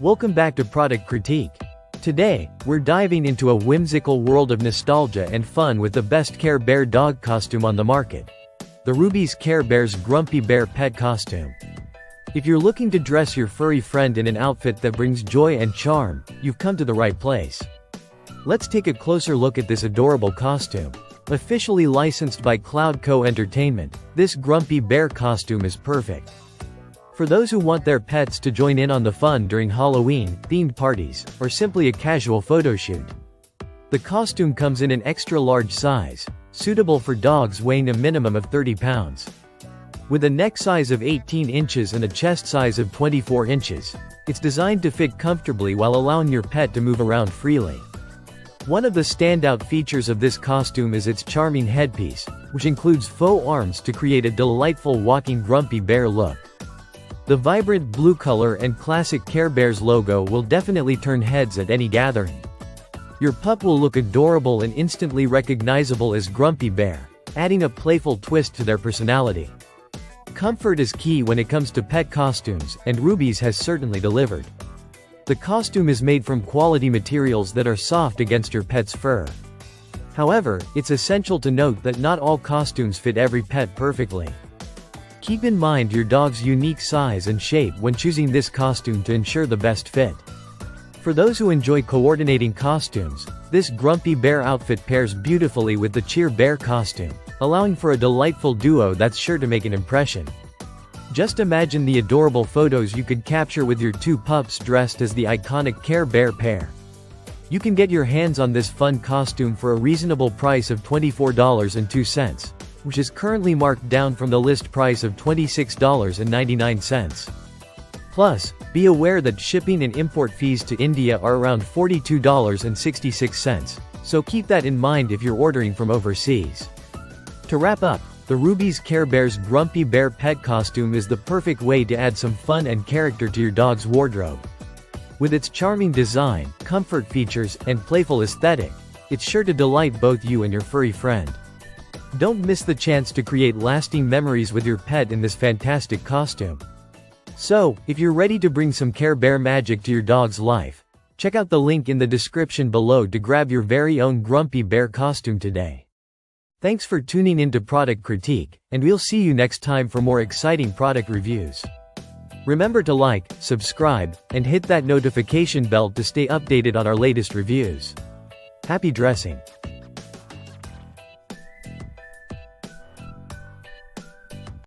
Welcome back to Product Critique. Today, we're diving into a whimsical world of nostalgia and fun with the best Care Bear dog costume on the market. The Rubie's Care Bear's Grumpy Bear Pet Costume. If you're looking to dress your furry friend in an outfit that brings joy and charm, you've come to the right place. Let's take a closer look at this adorable costume. Officially licensed by Cloud Co. Entertainment, this Grumpy Bear costume is perfect for those who want their pets to join in on the fun during Halloween-themed parties, or simply a casual photo shoot. The costume comes in an extra-large size, suitable for dogs weighing a minimum of 30 pounds. With a neck size of 18 inches and a chest size of 24 inches, it's designed to fit comfortably while allowing your pet to move around freely. One of the standout features of this costume is its charming headpiece, which includes faux arms to create a delightful walking Grumpy Bear look. The vibrant blue color and classic Care Bears logo will definitely turn heads at any gathering. Your pup will look adorable and instantly recognizable as Grumpy Bear, adding a playful twist to their personality. Comfort is key when it comes to pet costumes, and Rubie's has certainly delivered. The costume is made from quality materials that are soft against your pet's fur. However, it's essential to note that not all costumes fit every pet perfectly. Keep in mind your dog's unique size and shape when choosing this costume to ensure the best fit. For those who enjoy coordinating costumes, this Grumpy Bear outfit pairs beautifully with the Cheer Bear costume, allowing for a delightful duo that's sure to make an impression. Just imagine the adorable photos you could capture with your two pups dressed as the iconic Care Bear pair. You can get your hands on this fun costume for a reasonable price of $24.02. Which is currently marked down from the list price of $26.99. Plus, be aware that shipping and import fees to India are around $42.66, so keep that in mind if you're ordering from overseas. To wrap up, the Rubie's Care Bear's Grumpy Bear Pet Costume is the perfect way to add some fun and character to your dog's wardrobe. With its charming design, comfort features, and playful aesthetic, it's sure to delight both you and your furry friend. Don't miss the chance to create lasting memories with your pet in this fantastic costume. So, if you're ready to bring some Care Bear magic to your dog's life, check out the link in the description below to grab your very own Grumpy Bear costume today. Thanks for tuning in to Product Critique, and we'll see you next time for more exciting product reviews. Remember to like, subscribe, and hit that notification bell to stay updated on our latest reviews. Happy dressing!